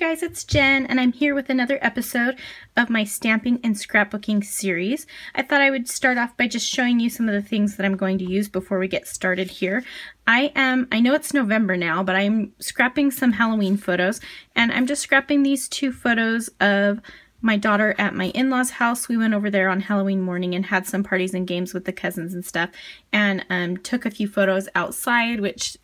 guys, it's Jen, and I'm here with another episode of my stamping and scrapbooking series. I thought I would start off by just showing you some of the things that I'm going to use before we get started here. I know it's November now, but I'm scrapping some Halloween photos, and I'm just scrapping these two photos of my daughter at my in-laws' house. We went over there on Halloween morning and had some parties and games with the cousins and stuff, and took a few photos outside, which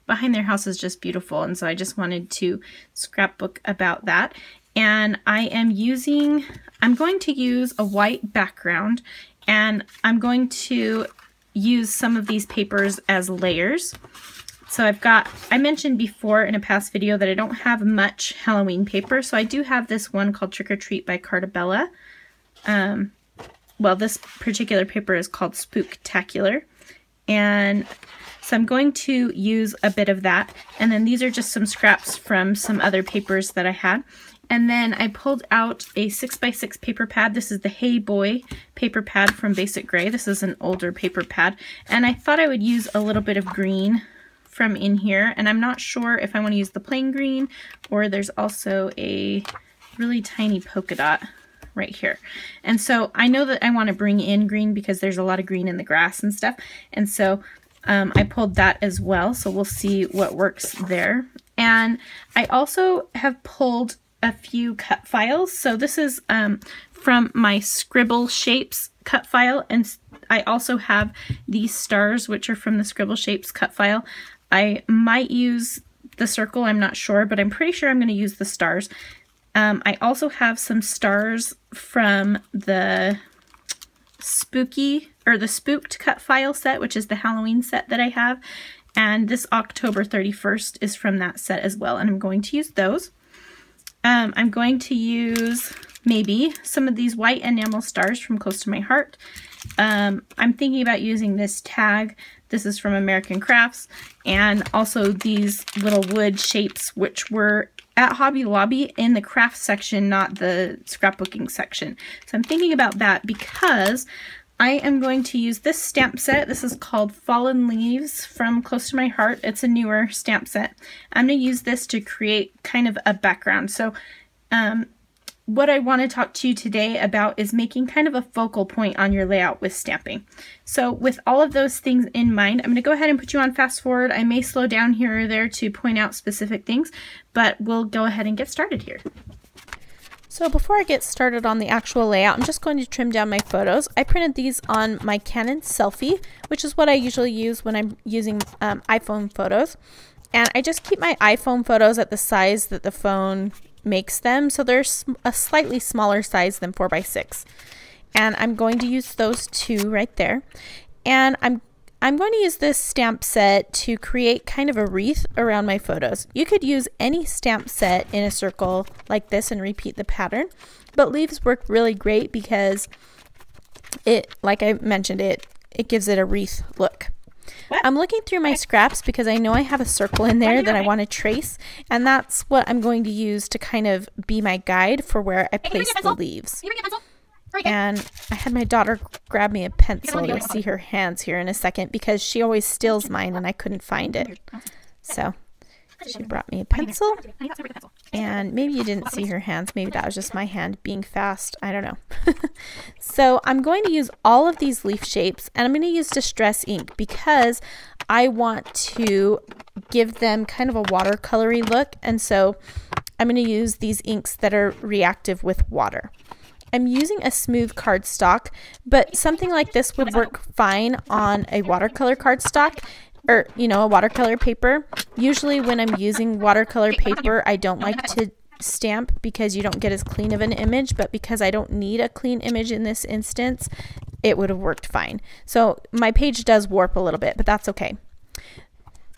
behind their house is just beautiful, and so I just wanted to scrapbook about that. And I'm going to use a white background, and I'm going to use some of these papers as layers. So I mentioned before in a past video that I don't have much Halloween paper, so I do have this one called Trick or Treat by Cartabella. Well, this particular paper is called Spooktacular, and so I'm going to use a bit of that, and then these are just some scraps from some other papers that I had. And then I pulled out a 6x6 paper pad. This is the Hey Boy paper pad from Basic Gray. This is an older paper pad, and I thought I would use a little bit of green from in here, and I'm not sure if I want to use the plain green or there's also a really tiny polka dot right here. And so I know that I want to bring in green because there's a lot of green in the grass and stuff, and so I pulled that as well, so we'll see what works there. And I also have pulled a few cut files. So this is from my Scribble Shapes cut file, and I also have these stars, which are from the Scribble Shapes cut file. I might use the circle, I'm not sure, but I'm pretty sure I'm going to use the stars. I also have some stars from the Spooked cut file set, which is the Halloween set that I have, and this October 31st is from that set as well, and I'm going to use those. I'm going to use maybe some of these white enamel stars from Close to My Heart. I'm thinking about using this tag. This is from American Crafts, and also these little wood shapes, which were at Hobby Lobby in the craft section, not the scrapbooking section. So I'm thinking about that because I am going to use this stamp set. This is called Fallen Leaves from Close to My Heart. It's a newer stamp set. I'm going to use this to create kind of a background. So what I want to talk to you today about is making kind of a focal point on your layout with stamping. So with all of those things in mind, I'm going to go ahead and put you on fast forward. I may slow down here or there to point out specific things, but we'll go ahead and get started here. So before I get started on the actual layout, I'm just going to trim down my photos. I printed these on my Canon Selfie, which is what I usually use when I'm using iPhone photos. And I just keep my iPhone photos at the size that the phone makes them, so they're a slightly smaller size than 4x6. And I'm going to use those two right there. And I'm going to use this stamp set to create kind of a wreath around my photos. You could use any stamp set in a circle like this and repeat the pattern, but leaves work really great because like I mentioned, it gives it a wreath look. What? I'm looking through my scraps because I know I have a circle in there that I want to trace, and that's what I'm going to use to kind of be my guide for where I place the leaves. And I had my daughter grab me a pencil. You'll see her hands here in a second because she always steals mine and I couldn't find it. So she brought me a pencil, and maybe you didn't see her hands. Maybe that was just my hand being fast. I don't know. So I'm going to use all of these leaf shapes, and I'm going to use Distress ink because I want to give them kind of a watercolory look, and so I'm going to use these inks that are reactive with water. I'm using a smooth cardstock, but something like this would work fine on a watercolor cardstock, or, you know, a watercolor paper. Usually when I'm using watercolor paper, I don't like to stamp because you don't get as clean of an image, but because I don't need a clean image in this instance, it would have worked fine. So my page does warp a little bit, but that's okay.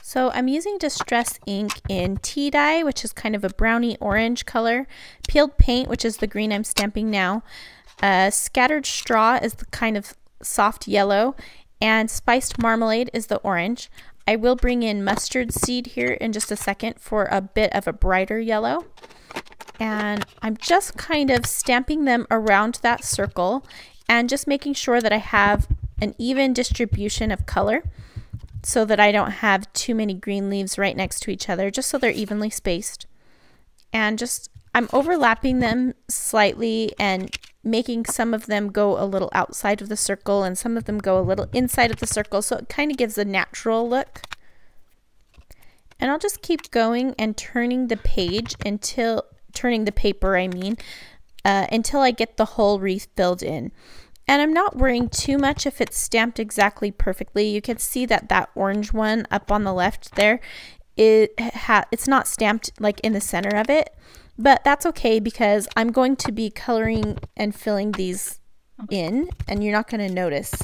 So I'm using Distress ink in tea dye, which is kind of a browny orange color, peeled paint, which is the green I'm stamping now, scattered straw is the kind of soft yellow, and spiced marmalade is the orange. I will bring in mustard seed here in just a second for a bit of a brighter yellow. And I'm just kind of stamping them around that circle and just making sure that I have an even distribution of color so that I don't have too many green leaves right next to each other, just so they're evenly spaced. and just I'm overlapping them slightly and making some of them go a little outside of the circle and some of them go a little inside of the circle, so it kind of gives a natural look. And I'll just keep going and turning the page until, turning the paper I mean, until I get the whole wreath filled in. And I'm not worrying too much if it's stamped exactly perfectly. You can see that that orange one up on the left there, it's not stamped like in the center of it, but that's okay because I'm going to be coloring and filling these in, and you're not going to notice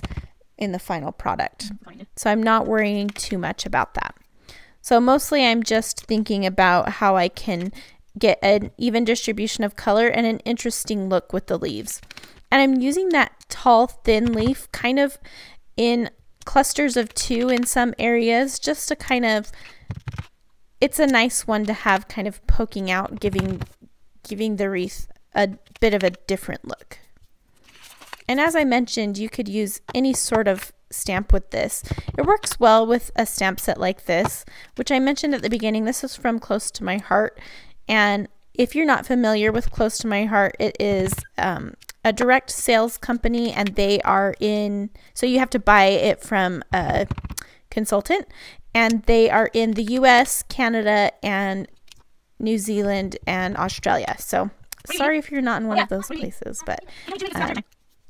in the final product. So I'm not worrying too much about that. So mostly I'm just thinking about how I can get an even distribution of color and an interesting look with the leaves. And I'm using that tall, thin leaf kind of in clusters of 2 in some areas, just to kind of, it's a nice one to have kind of poking out, giving the wreath a bit of a different look. And as I mentioned, you could use any sort of stamp with this. It works well with a stamp set like this, which I mentioned at the beginning. This is from Close to My Heart, and if you're not familiar with Close to My Heart, it is a direct sales company, and they are in, so you have to buy it from a consultant, and they are in the US, Canada, and New Zealand, and Australia. So sorry if you're not in one of those places, but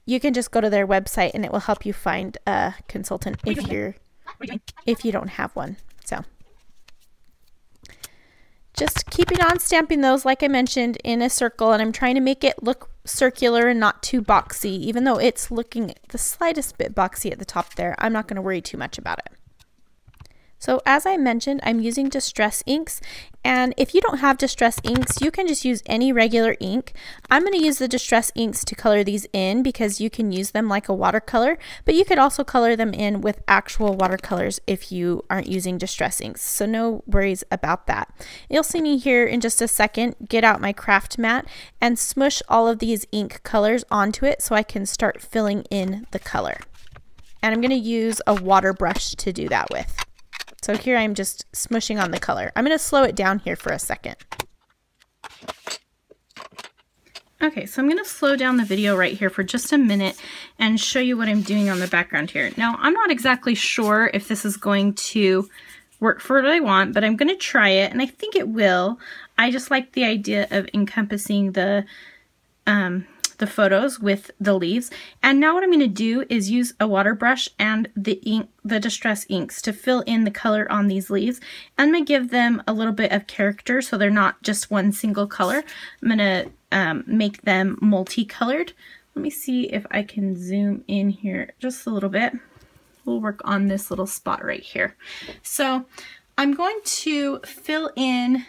you can just go to their website and it will help you find a consultant if you don't have one. So just keeping on stamping those, like I mentioned, in a circle, and I'm trying to make it look circular and not too boxy. Even though it's looking the slightest bit boxy at the top there, I'm not going to worry too much about it. So as I mentioned, I'm using distress inks, and if you don't have distress inks, you can just use any regular ink. I'm going to use the distress inks to color these in because you can use them like a watercolor, but you could also color them in with actual watercolors if you aren't using distress inks, so no worries about that. You'll see me here in just a second get out my craft mat and smush all of these ink colors onto it so I can start filling in the color. And I'm going to use a water brush to do that with. So here I'm just smushing on the color. I'm going to slow it down here for a second. Okay, so I'm going to slow down the video right here for just a minute and show you what I'm doing on the background here. Now, I'm not exactly sure if this is going to work for what I want, but I'm going to try it, and I think it will. I just like the idea of encompassing the photos with the leaves. And now what I'm going to do is use a water brush and the distress inks to fill in the color on these leaves. I'm going to give them a little bit of character so they're not just one single color. I'm going to make them multicolored. Let me see if I can zoom in here just a little bit. We'll work on this little spot right here. So I'm going to fill in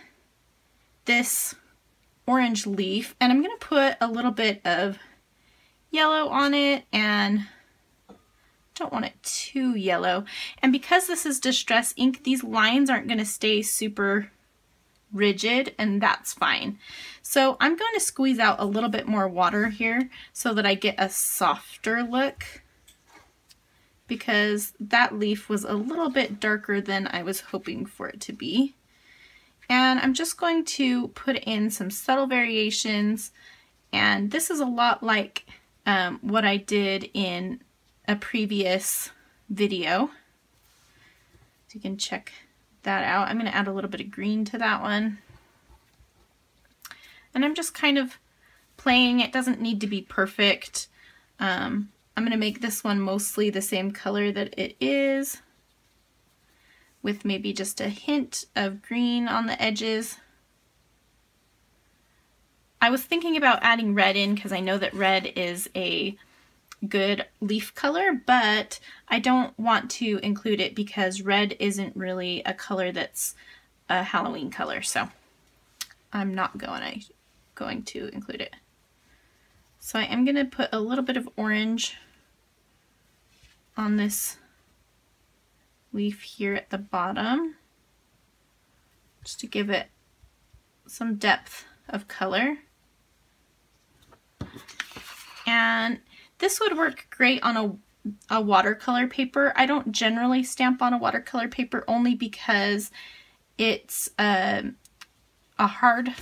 this orange leaf, and I'm going to put a little bit of yellow on it, and don't want it too yellow. And because this is distress ink, these lines aren't going to stay super rigid, and that's fine. So I'm going to squeeze out a little bit more water here so that I get a softer look, because that leaf was a little bit darker than I was hoping for it to be. And I'm just going to put in some subtle variations, and this is a lot like what I did in a previous video. So you can check that out. I'm going to add a little bit of green to that one. And I'm just kind of playing. It doesn't need to be perfect. I'm going to make this one mostly the same color that it is, with maybe just a hint of green on the edges. I was thinking about adding red in because I know that red is a good leaf color, but I don't want to include it because red isn't really a color that's a Halloween color, so I'm not going to include it. So I am going to put a little bit of orange on this leaf here at the bottom, just to give it some depth of color. And this would work great on a watercolor paper. I don't generally stamp on a watercolor paper only because it's a hard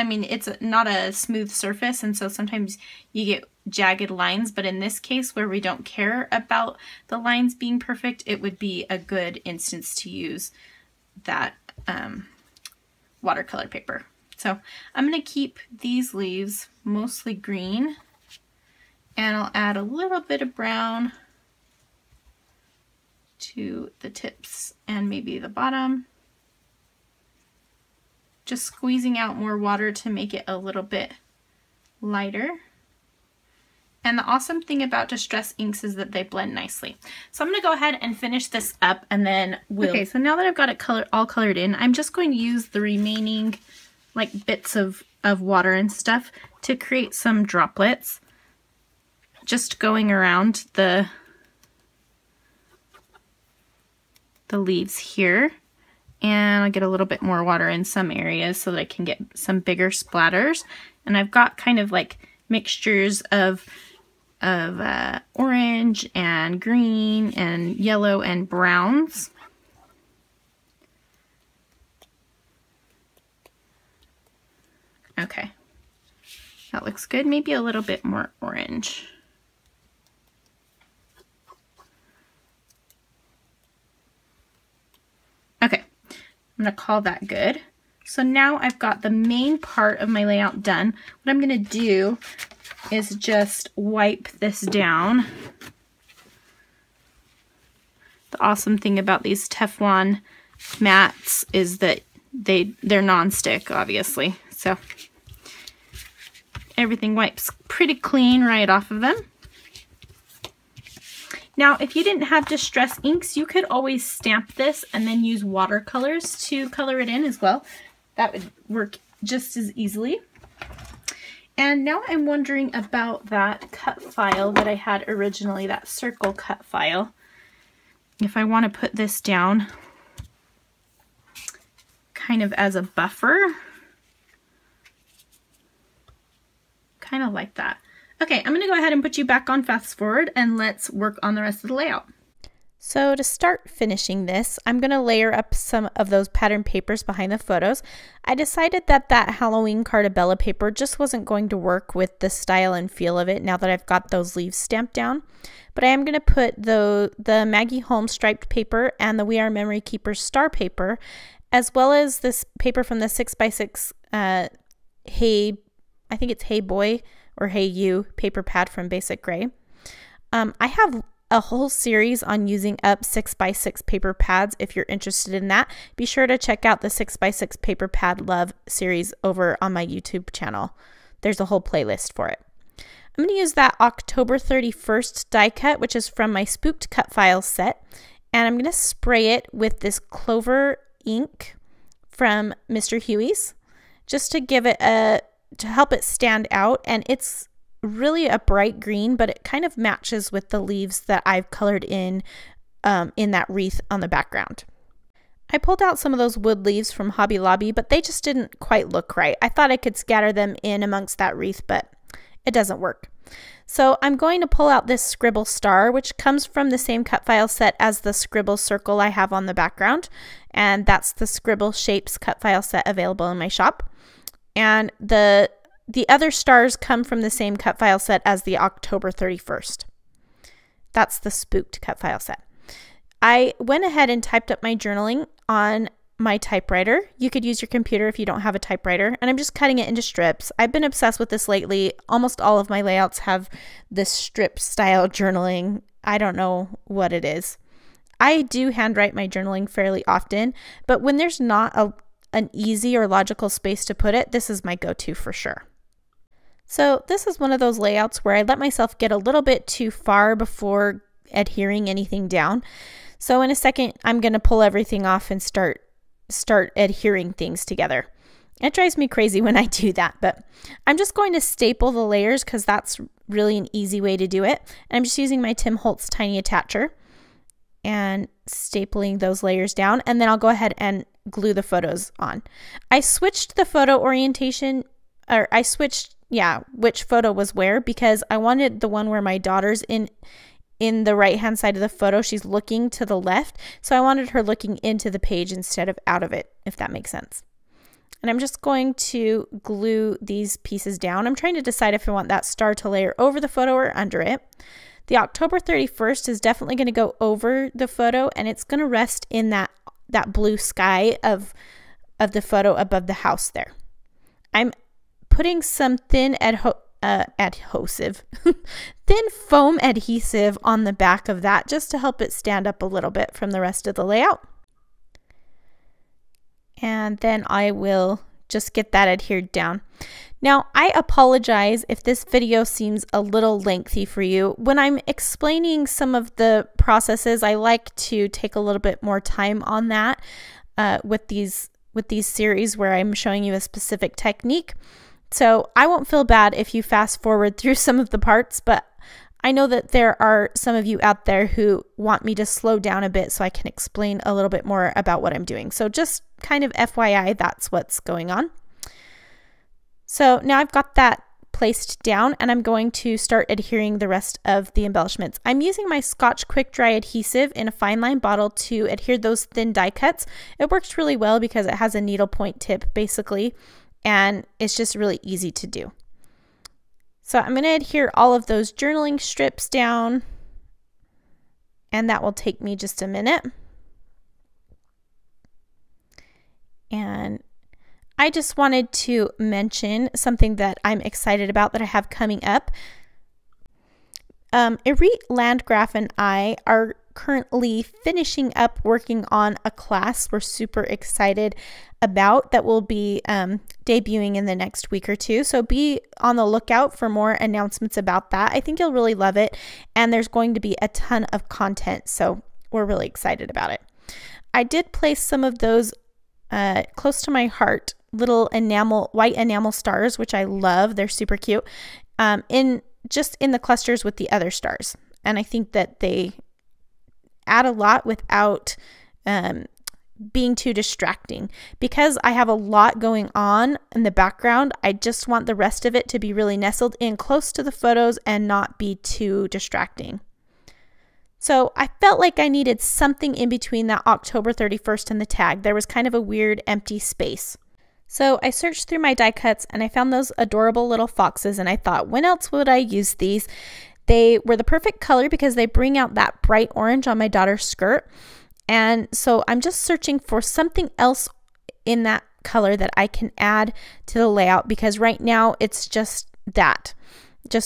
I mean, it's not a smooth surface, and so sometimes you get jagged lines, but in this case where we don't care about the lines being perfect, it would be a good instance to use that watercolor paper. So I'm going to keep these leaves mostly green, and I'll add a little bit of brown to the tips and maybe the bottom. Just squeezing out more water to make it a little bit lighter. And the awesome thing about distress inks is that they blend nicely. So I'm going to go ahead and finish this up, and then we'll... Okay, so now that I've got it all colored in, I'm just going to use the remaining like bits of water and stuff to create some droplets, just going around the leaves here. And I'll get a little bit more water in some areas so that I can get some bigger splatters. And I've got kind of like mixtures of orange and green and yellow and browns. Okay, that looks good. Maybe a little bit more orange. Okay. I'm going to call that good. So now I've got the main part of my layout done. What I'm going to do is just wipe this down. The awesome thing about these Teflon mats is that they're non-stick, obviously. So everything wipes pretty clean right off of them. Now, if you didn't have distress inks, you could always stamp this and then use watercolors to color it in as well. That would work just as easily. And now I'm wondering about that cut file that I had originally, that circle cut file. If I want to put this down kind of as a buffer, kind of like that. Okay, I'm going to go ahead and put you back on fast forward, and let's work on the rest of the layout. So to start finishing this, I'm going to layer up some of those pattern papers behind the photos. I decided that that Halloween Cartabella paper just wasn't going to work with the style and feel of it now that I've got those leaves stamped down. But I am going to put the Maggie Holmes striped paper and the We Are Memory Keepers star paper, as well as this paper from the 6x6 Hey, I think it's Hey Boy or Hey You paper pad from Basic Gray. I have a whole series on using up 6x6 paper pads. If you're interested in that, be sure to check out the 6x6 paper pad love series over on my YouTube channel. There's a whole playlist for it. I'm going to use that October 31st die cut, which is from my Spooked Cut Files set, and I'm going to spray it with this Clover ink from Mr. Huey's, just to give it to help it stand out. And it's really a bright green, but it kind of matches with the leaves that I've colored in that wreath on the background. I pulled out some of those wood leaves from Hobby Lobby, but they just didn't quite look right. I thought I could scatter them in amongst that wreath, but it doesn't work. So I'm going to pull out this Scribble Star, which comes from the same cut file set as the Scribble Circle I have on the background, and that's the Scribble Shapes cut file set available in my shop. And the other stars come from the same cut file set as the October 31st. That's the Spooked cut file set. I went ahead and typed up my journaling on my typewriter. You could use your computer if you don't have a typewriter, and I'm just cutting it into strips. I've been obsessed with this lately. Almost all of my layouts have this strip style journaling. I don't know what it is. I do handwrite my journaling fairly often, but when there's not an easy or logical space to put it, this is my go-to for sure. So this is one of those layouts where I let myself get a little bit too far before adhering anything down. So in a second, I'm going to pull everything off and start adhering things together. It drives me crazy when I do that, but I'm just going to staple the layers because that's really an easy way to do it. And I'm just using my Tim Holtz Tiny Attacher and stapling those layers down, and then I'll go ahead and glue the photos on. I switched the photo orientation, or I switched, which photo was where, because I wanted the one where my daughter's in the right hand side of the photo. She's looking to the left, so I wanted her looking into the page instead of out of it, if that makes sense. And I'm just going to glue these pieces down. I'm trying to decide if I want that star to layer over the photo or under it. The October 31st is definitely going to go over the photo, and it's going to rest in that blue sky of the photo above the house there. I'm putting some thin thin foam adhesive on the back of that just to help it stand up a little bit from the rest of the layout. And then I will just get that adhered down. Now, I apologize if this video seems a little lengthy for you. When I'm explaining some of the processes, I like to take a little bit more time on that with these series where I'm showing you a specific technique. So I won't feel bad if you fast forward through some of the parts, but I know that there are some of you out there who want me to slow down a bit so I can explain a little bit more about what I'm doing. So just kind of FYI, that's what's going on. So now I've got that placed down, and I'm going to start adhering the rest of the embellishments. I'm using my Scotch Quick Dry adhesive in a fine line bottle to adhere those thin die cuts. It works really well because it has a needle point tip basically, and it's just really easy to do. So I'm going to adhere all of those journaling strips down, and that will take me just a minute. And I just wanted to mention something that I'm excited about that I have coming up. Irit Landgraf and I are currently finishing up working on a class we're super excited about that will be debuting in the next week or two. So be on the lookout for more announcements about that. I think you'll really love it, and there's going to be a ton of content, so we're really excited about it. I did place some of those close to my heart, little white enamel stars, which I love. They're super cute, just in the clusters with the other stars. And I think that they add a lot without being too distracting. Because I have a lot going on in the background, I just want the rest of it to be really nestled in close to the photos and not be too distracting. So I felt like I needed something in between that October 31st and the tag. There was kind of a weird empty space. So I searched through my die cuts and I found those adorable little foxes, and I thought, when else would I use these? They were the perfect color because they bring out that bright orange on my daughter's skirt. And so I'm just searching for something else in that color that I can add to the layout, because right now it's just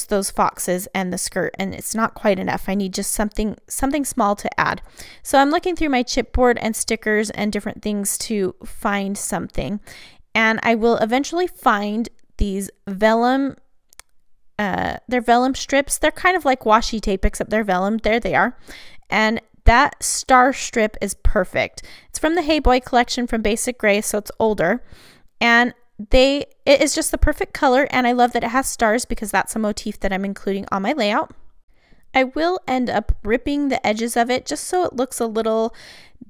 those foxes and the skirt, and it's not quite enough. I need just something small to add. So I'm looking through my chipboard and stickers and different things to find something. And I will eventually find these vellum, they're vellum strips. They're kind of like washi tape, except they're vellum. There they are. And that star strip is perfect. It's from the Hey Boy collection from Basic Gray, so it's older. And it is just the perfect color, and I love that it has stars because that's a motif that I'm including on my layout. I will end up ripping the edges of it just so it looks a little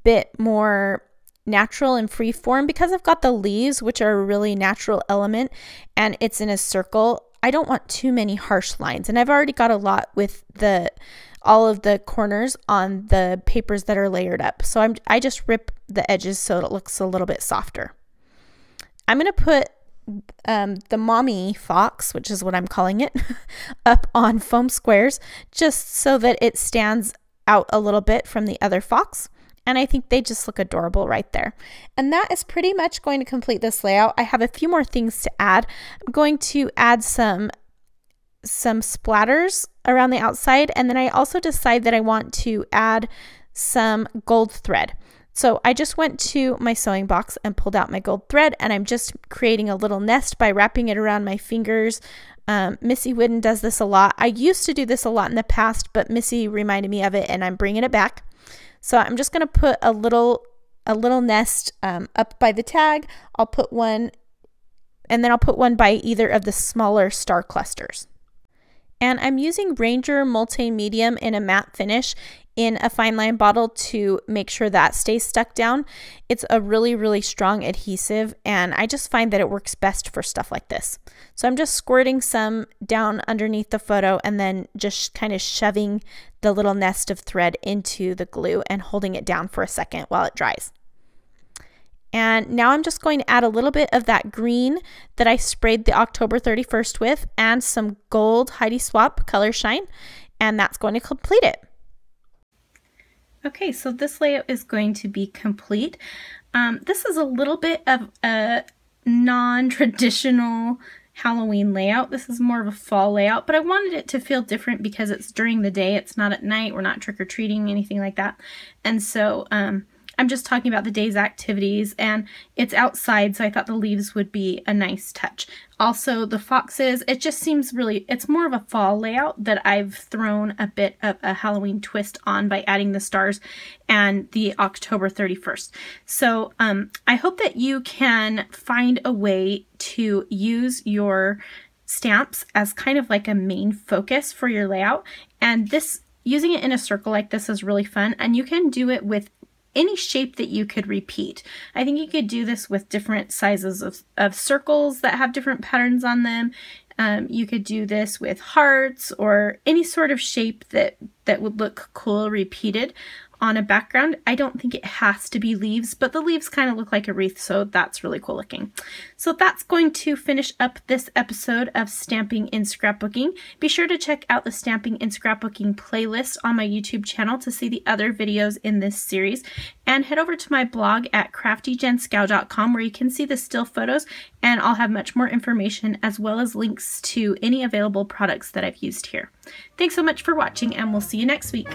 bit more natural and free form, because I've got the leaves, which are a really natural element, and it's in a circle. I don't want too many harsh lines, and I've already got a lot with all of the corners on the papers that are layered up. So I just rip the edges so it looks a little bit softer. I'm going to put the mommy fox, which is what I'm calling it, up on foam squares just so that it stands out a little bit from the other fox. And I think they just look adorable right there. And that is pretty much going to complete this layout. I have a few more things to add. I'm going to add some splatters around the outside, and then I also decide that I want to add some gold thread. So I just went to my sewing box and pulled out my gold thread, and I'm just creating a little nest by wrapping it around my fingers. Missy Whidden does this a lot. I used to do this a lot in the past, but Missy reminded me of it, and I'm bringing it back. So I'm just going to put a little nest up by the tag. I'll put one, and then I'll put one by either of the smaller star clusters. And I'm using Ranger Multi-Medium in a matte finish in a fine line bottle to make sure that stays stuck down. It's a really, really strong adhesive, and I just find that it works best for stuff like this. So I'm just squirting some down underneath the photo and then just kind of shoving the little nest of thread into the glue and holding it down for a second while it dries. And now I'm just going to add a little bit of that green that I sprayed the October 31st with and some gold Heidi Swapp Color Shine, and that's going to complete it. Okay, so this layout is going to be complete. This is a little bit of a non-traditional Halloween layout. This is more of a fall layout, but I wanted it to feel different because it's during the day. It's not at night. We're not trick-or-treating, anything like that. And so I'm just talking about the day's activities, and it's outside, so I thought the leaves would be a nice touch. Also, the foxes, it just seems really, it's more of a fall layout that I've thrown a bit of a Halloween twist on by adding the stars and the October 31st. So I hope that you can find a way to use your stamps as kind of like a main focus for your layout. And this, using it in a circle like this is really fun, and you can do it with any shape that you could repeat. I think you could do this with different sizes of circles that have different patterns on them. You could do this with hearts or any sort of shape that would look cool repeated on a background. I don't think it has to be leaves, but the leaves kind of look like a wreath, so that's really cool looking. So that's going to finish up this episode of Stamping in Scrapbooking. Be sure to check out the Stamping in Scrapbooking playlist on my YouTube channel to see the other videos in this series, and head over to my blog at craftyjenscow.com where you can see the still photos, and I'll have much more information as well as links to any available products that I've used here. Thanks so much for watching, and we'll see you next week.